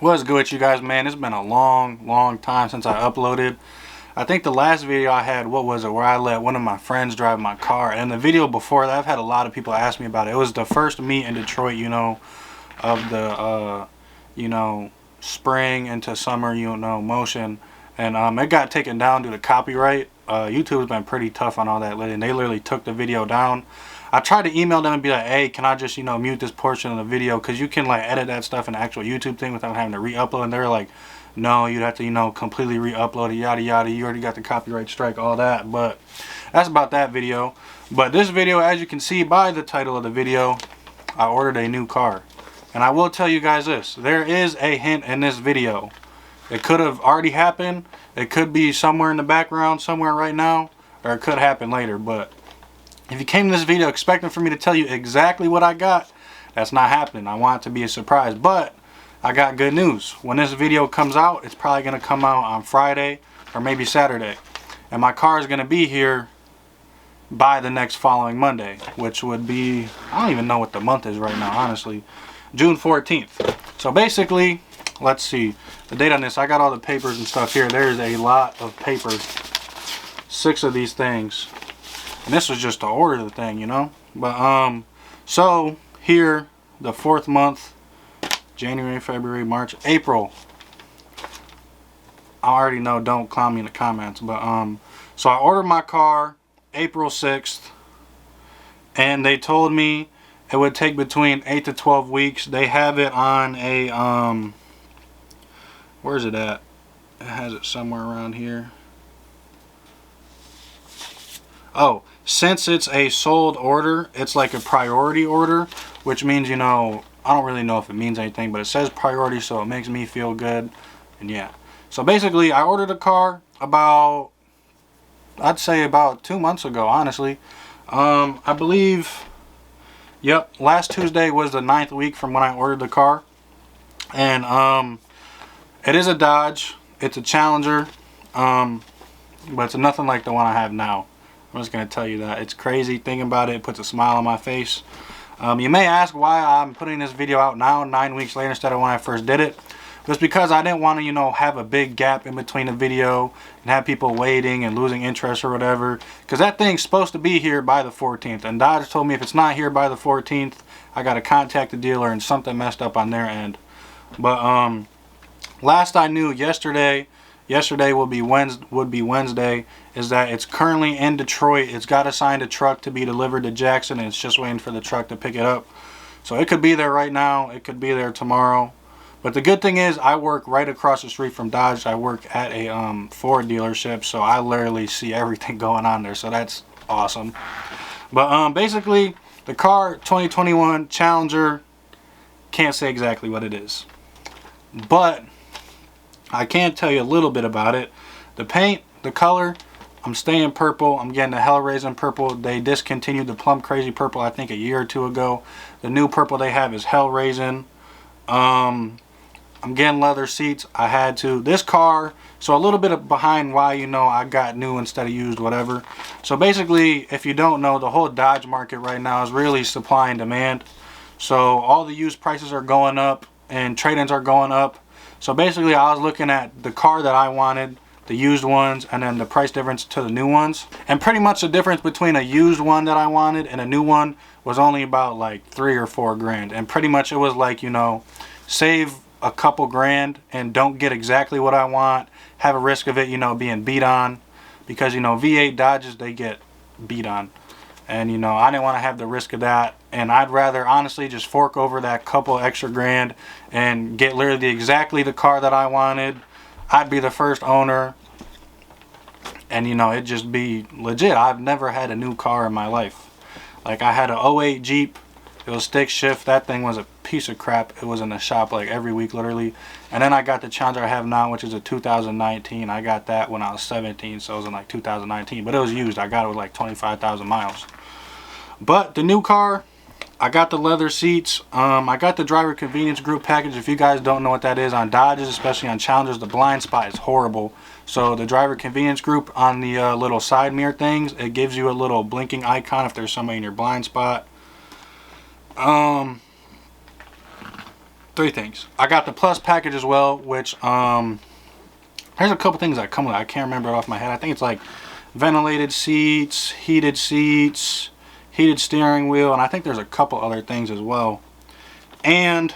What's good with you guys, man? It's been a long time since I uploaded. I think the last video I had, what was it, where I let one of my friends drive my car. And the video before that, I've had a lot of people ask me about it. It was the first meet in Detroit, of the, spring into summer, motion. And it got taken down due to copyright. YouTube's been pretty tough on all that lately, and they literally took the video down. I tried to email them and be like, hey, can I just, mute this portion of the video? Because you can, like, edit that stuff in the actual YouTube thing without having to re-upload. And they're like, no, you'd have to, completely re-upload it, yada, yada. You already got the copyright strike, all that. But that's about that video. But this video, as you can see by the title of the video, I ordered a new car. And I will tell you guys this. There is a hint in this video. It could have already happened. It could be somewhere in the background, somewhere right now. Or it could happen later, but if you came to this video expecting for me to tell you exactly what I got, that's not happening. I want it to be a surprise, but I got good news. When this video comes out, it's probably going to come out on Friday or maybe Saturday. And my car is going to be here by the next following Monday, which would be, I don't even know what the month is right now, honestly. June 14th. So basically, let's see. The date on this, I got all the papers and stuff here. There's a lot of papers. 6 of these things. And this was just to order the thing, But, so, here, the 4th month, January, February, March, April. I already know, don't clown me in the comments. But, so I ordered my car April 6th. And they told me it would take between 8 to 12 weeks. They have it on a, where's it at? It has it somewhere around here. Oh, since it's a sold order, it's like a priority order, which means, I don't really know if it means anything, but it says priority, so it makes me feel good. And yeah. So basically, I ordered a car about, I'd say about 2 months ago, honestly. I believe, yep, last Tuesday was the 9th week from when I ordered the car. And it is a Dodge. It's a Challenger. But it's nothing like the one I have now. I'm just going to tell you that. It's crazy. Thinking about it, it puts a smile on my face. You may ask why I'm putting this video out now, 9 weeks later, instead of when I first did it. But it's because I didn't want to, have a big gap in between the video and have people waiting and losing interest or whatever. Because that thing's supposed to be here by the 14th. And Dodge told me if it's not here by the 14th, I got to contact the dealer and something messed up on their end. But last I knew, yesterday would be Wednesday, is that it's currently in Detroit. It's got assigned a truck to be delivered to Jackson, and it's just waiting for the truck to pick it up. So it could be there right now. It could be there tomorrow. But the good thing is I work right across the street from Dodge. I work at a Ford dealership, so I literally see everything going on there. So that's awesome. But basically, the car, 2021 Challenger, can't say exactly what it is. But I can tell you a little bit about it. The paint, the color, I'm staying purple. I'm getting the Hellraisin purple. They discontinued the Plum Crazy purple, I think, a year or two ago. The new purple they have is Hellraisin. I'm getting leather seats. I had to. This car, so a little bit of behind why, I got new instead of used, whatever. So basically, if you don't know, the whole Dodge market right now is really supply and demand. So all the used prices are going up and trade-ins are going up. So basically, I was looking at the car that I wanted, the used ones, and then the price difference to the new ones. And pretty much the difference between a used one that I wanted and a new one was only about like 3 or 4 grand. And pretty much it was like, save a couple grand and don't get exactly what I want. Have a risk of it, being beat on. Because, V8 Dodges, they get beat on. And, I didn't want to have the risk of that. And I'd rather, honestly, just fork over that couple extra grand and get literally exactly the car that I wanted. I'd be the first owner. And, it'd just be legit. I've never had a new car in my life. Like, I had an '08 Jeep. It was stick shift. That thing was a piece of crap. It was in the shop like every week, literally. And then I got the Challenger I have now, which is a 2019. I got that when I was 17, so it was in like 2019. But it was used. I got it with like 25,000 miles. But the new car, I got the leather seats. I got the driver convenience group package. If you guys don't know what that is, on Dodges, especially on Challengers, the blind spot is horrible. So the driver convenience group on the little side mirror things, it gives you a little blinking icon if there's somebody in your blind spot. The Three things. I got the Plus package as well, which there's a couple things that come with it. I can't remember it off my head. I think it's like ventilated seats, heated steering wheel, and I think there's a couple other things as well. And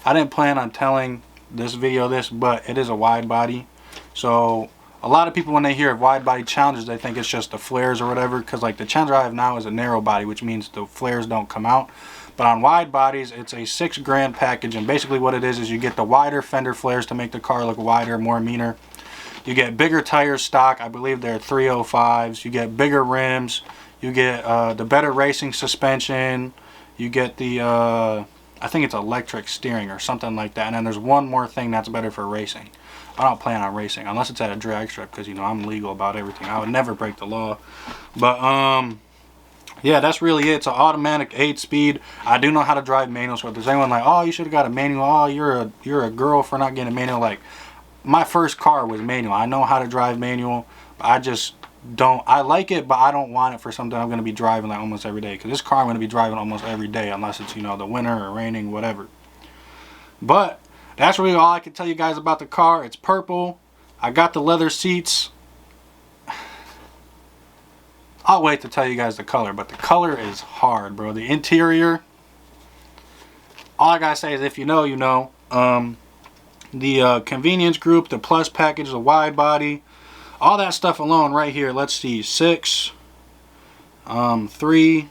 I didn't plan on telling this video this, but it is a wide body. So a lot of people, when they hear of wide body Challengers, they think it's just the flares or whatever, because like the Challenger I have now is a narrow body, which means the flares don't come out. But on wide bodies, it's a $6 package, and basically what it is you get the wider fender flares to make the car look wider, more meaner. You get bigger tires stock. I believe they're 305s. You get bigger rims. You get the better racing suspension. You get the, I think it's electric steering or something like that. And then there's one more thing that's better for racing. I don't plan on racing unless it's at a drag strip, because, you know, I'm legal about everything. I would never break the law. But, yeah, that's really it. It's an automatic 8-speed. I do know how to drive manual, so if there's anyone like, oh, you should have got a manual, oh, you're a girl for not getting a manual, like, my first car was manual. I know how to drive manual. I just don't, I like it, but I don't want it for something I'm going to be driving like almost every day, because this car I'm going to be driving almost every day, unless it's, you know, the winter or raining, whatever. But that's really all I can tell you guys about the car. It's purple. I got the leather seats. I'll wait to tell you guys the color, but the color is hard, bro. The interior, all I gotta say is, if you know, you know. The convenience group, the Plus package, the wide body, all that stuff alone right here. Let's see, 6, 3,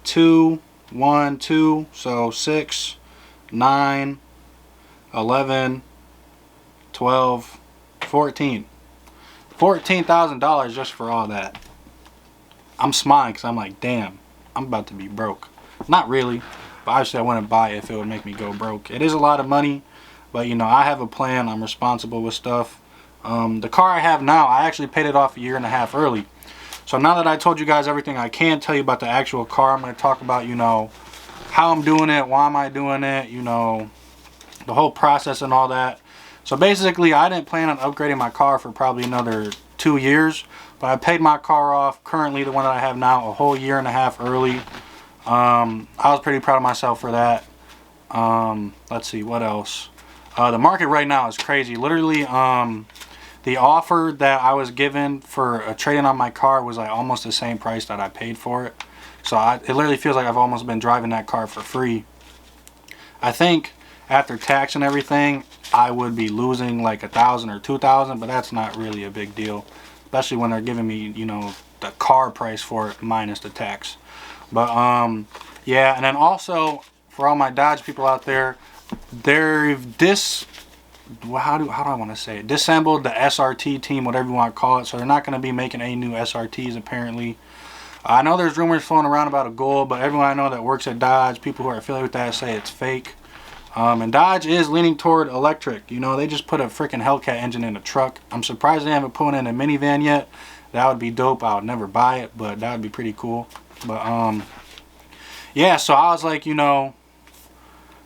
2, 1, 2, so 6, 9, 11, 12, 14. $14,000 just for all that. I'm smiling because I'm like, damn, I'm about to be broke. Not really, but obviously I wouldn't buy it if it would make me go broke. It is a lot of money, but you know, I have a plan. I'm responsible with stuff. The car I have now, I actually paid it off 1.5 years early. So now that I told you guys everything I can tell you about the actual car, I'm going to talk about, you know, how I'm doing it, why am I doing it, you know, the whole process and all that. So basically, I didn't plan on upgrading my car for probably another 2 years, but I paid my car off, currently the one that I have now, a whole 1.5 years early. I was pretty proud of myself for that. Let's see, what else? The market right now is crazy. Literally, the offer that I was given for a trade-in on my car was like almost the same price that I paid for it. So it literally feels like I've almost been driving that car for free. I think after tax and everything, I would be losing like $1,000 or $2,000, but that's not really a big deal, especially when they're giving me, you know, the car price for it minus the tax. But yeah, and then also for all my Dodge people out there, they've how do I want to say it? Disassembled the SRT team, whatever you want to call it. So they're not going to be making any new SRTs apparently. I know there's rumors floating around about a Gold, but everyone I know that works at Dodge, people who are affiliated with that, say it's fake. And Dodge is leaning toward electric. You know, they just put a freaking Hellcat engine in a truck. I'm surprised they haven't put it in a minivan yet. That would be dope. I would never buy it, but that would be pretty cool. But yeah, so I was like, you know,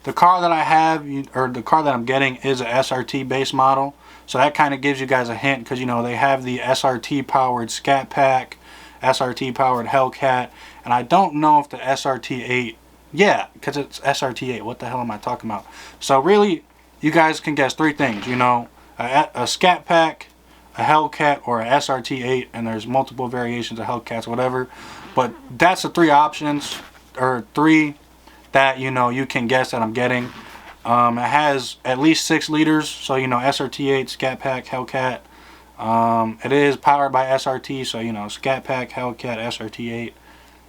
the car that I have, or the car that I'm getting, is a SRT base model. So that kind of gives you guys a hint, because, you know, they have the SRT powered Scat Pack, SRT powered Hellcat, and I don't know if the SRT8, yeah, because it's SRT8. What the hell am I talking about? So really, you guys can guess 3 things. You know, a Scat Pack, a Hellcat, or a SRT8, and there's multiple variations of Hellcats, whatever. But that's the 3 options, or 3 that, you know, you can guess that I'm getting. It has at least 6 liters, so, you know, SRT8, Scat Pack, Hellcat. It is powered by SRT, so, you know, Scat Pack, Hellcat, SRT8,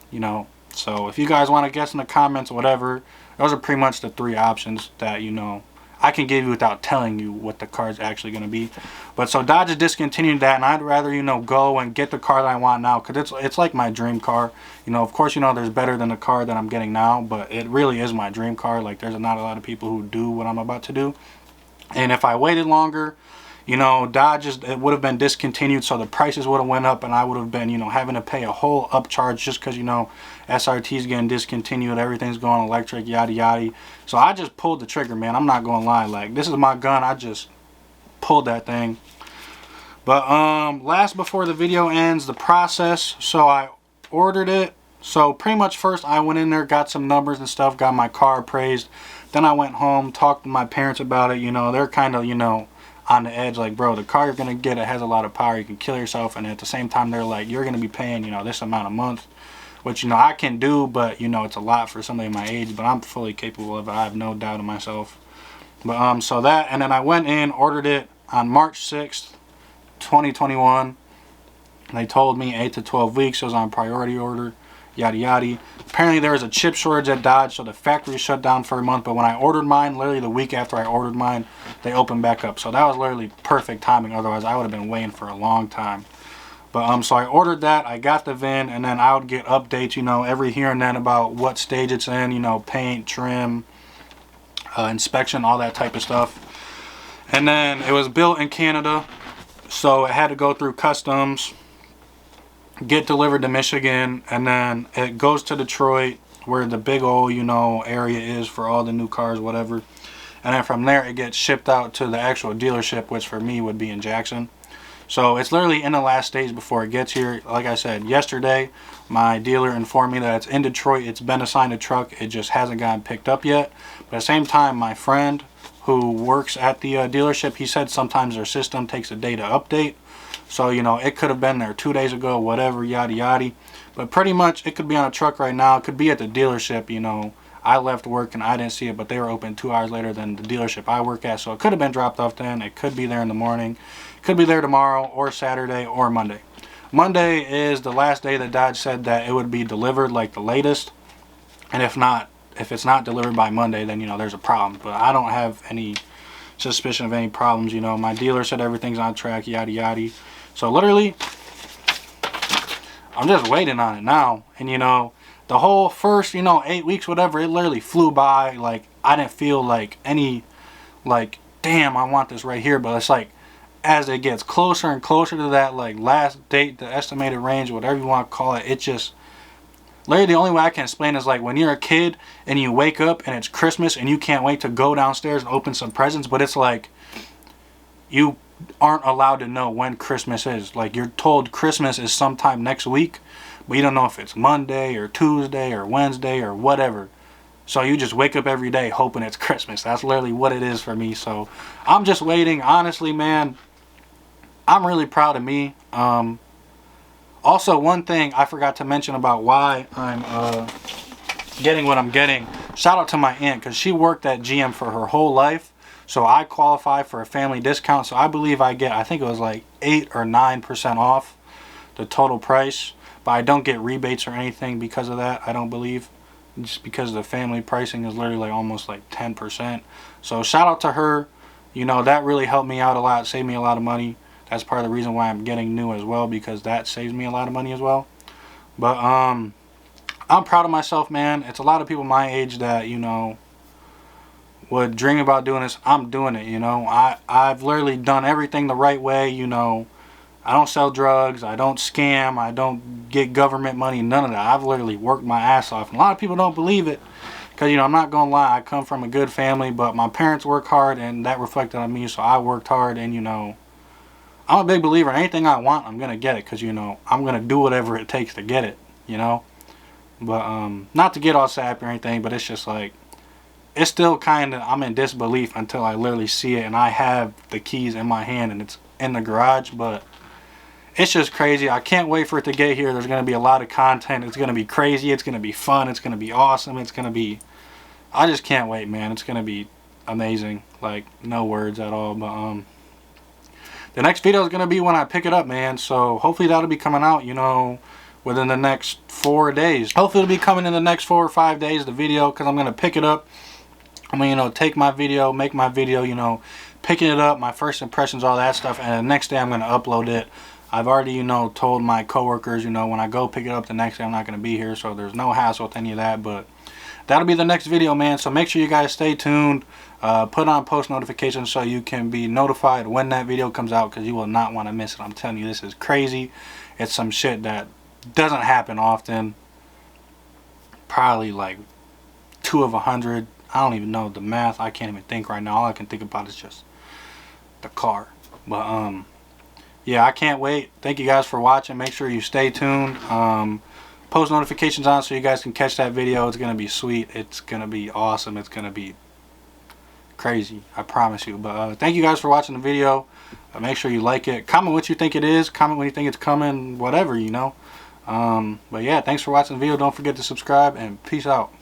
you know. So if you guys want to guess in the comments or whatever, those are pretty much the 3 options that, you know, I can give you without telling you what the car is actually going to be. But so Dodge is discontinuing that, and I'd rather, you know, go and get the car that I want now, because it's like my dream car. You know, of course, you know, there's better than the car that I'm getting now, but it really is my dream car. Like, there's not a lot of people who do what I'm about to do. And if I waited longer, you know, Dodge, it would have been discontinued, so the prices would have went up, and I would have been, you know, having to pay a whole upcharge just because, you know, SRT is getting discontinued, everything's going electric, yada yada. So I just pulled the trigger, man. I'm not gonna lie, like, this is my gun. I just pulled that thing. But last before the video ends, the process. So I ordered it So pretty much first I went in there, got some numbers and stuff, got my car appraised. Then I went home, talked to my parents about it. You know, they're kind of, you know, on the edge, like, bro, the car you're going to get, it has a lot of power, you can kill yourself. And at the same time, they're like, you're going to be paying, you know, this amount a month, which, you know, I can do, but, you know, it's a lot for somebody my age, but I'm fully capable of it. I have no doubt in myself. But so that, and then I went in, ordered it on March 6th, 2021. They told me 8 to 12 weeks. It was on priority order, yada yada. Apparently there was a chip shortage at Dodge, so the factory shut down for a month. But when I ordered mine, literally the week after I ordered mine, they opened back up. So that was literally perfect timing. Otherwise, I would have been waiting for a long time. But so I ordered that. I got the VIN, and then I would get updates, you know, every here and then about what stage it's in, you know, paint, trim, inspection, all that type of stuff. And then it was built in Canada, so it had to go through customs, get delivered to Michigan, and then it goes to Detroit, where the big old, you know, area is for all the new cars, whatever. And then from there it gets shipped out to the actual dealership, which for me would be in Jackson. So it's literally in the last stage before it gets here. Like I said, yesterday my dealer informed me that it's in Detroit, it's been assigned a truck, it just hasn't gotten picked up yet. But at the same time, my friend who works at the dealership, he said sometimes their system takes a day to update. So, you know, it could have been there 2 days ago, whatever, yada yada. But pretty much it could be on a truck right now. It could be at the dealership, you know. I left work and I didn't see it, but they were open 2 hours later than the dealership I work at. So it could have been dropped off then. It could be there in the morning. It could be there tomorrow or Saturday or Monday. Monday is the last day that Dodge said that it would be delivered, like the latest. And if it's not delivered by Monday, then, you know, there's a problem. But I don't have any suspicion of any problems. You know, my dealer said everything's on track, yada yada. So literally, I'm just waiting on it now. And, you know, the whole first, you know, 8 weeks, whatever, it literally flew by. Like, I didn't feel like any, like, damn, I want this right here. But it's like, as it gets closer and closer to that, like, last date, the estimated range, whatever you want to call it, it just, literally the only way I can explain is like when you're a kid and you wake up and it's Christmas and you can't wait to go downstairs and open some presents, but it's like you aren't allowed to know when Christmas is. Like, you're told Christmas is sometime next week, but you don't know if it's Monday or Tuesday or Wednesday or whatever. So you just wake up every day hoping it's Christmas. That's literally what it is for me. So I'm just waiting. Honestly, man, I'm really proud of me. Also, one thing I forgot to mention about why I'm getting what I'm getting. Shout out to my aunt, because she worked at GM for her whole life. So I qualify for a family discount. So I believe I get, I think it was like 8 or 9% off the total price. But I don't get rebates or anything because of that, I don't believe. Just because the family pricing is literally like almost like 10%. So shout out to her. You know, that really helped me out a lot, saved me a lot of money. That's part of the reason why I'm getting new as well, because that saves me a lot of money as well. But I'm proud of myself, man. It's a lot of people my age that, you know, would dream about doing this. I'm doing it, you know. I've literally done everything the right way, you know. I don't sell drugs, I don't scam, I don't get government money, none of that. I've literally worked my ass off. And a lot of people don't believe it, because, you know, I'm not going to lie, I come from a good family, but my parents work hard, and that reflected on me, so I worked hard. And, you know, I'm a big believer in anything I want, I'm going to get it, because, you know, I'm going to do whatever it takes to get it, you know. But not to get all sappy or anything, but it's just like, it's still kind of, I'm in disbelief until I literally see it and I have the keys in my hand and it's in the garage. But it's just crazy. I can't wait for it to get here. There's going to be a lot of content. It's going to be crazy. It's going to be fun. It's going to be awesome. It's going to be, I just can't wait, man. It's going to be amazing. Like, no words at all. But the next video is going to be when I pick it up, man. So hopefully that'll be coming out, you know, within the next 4 days. Hopefully it'll be coming in the next 4 or 5 days, the video, because I'm going to pick it up. I'm going to, you know, take my video, make my video, you know, picking it up, my first impressions, all that stuff. And the next day I'm going to upload it. I've already, you know, told my coworkers, you know, when I go pick it up the next day, I'm not going to be here. So there's no hassle with any of that. But that'll be the next video, man. So make sure you guys stay tuned. Put on post notifications so you can be notified when that video comes out, because you will not want to miss it. I'm telling you, this is crazy. It's some shit that doesn't happen often. Probably like 2 of 100. I don't even know the math. I can't even think right now. All I can think about is just the car. But yeah, I can't wait. Thank you guys for watching. Make sure you stay tuned. post notifications on so you guys can catch that video. It's going to be sweet. It's going to be awesome. It's going to be crazy. I promise you. But thank you guys for watching the video. Make sure you like it. Comment what you think it is. Comment when you think it's coming. Whatever, you know. But yeah, thanks for watching the video. Don't forget to subscribe, and peace out.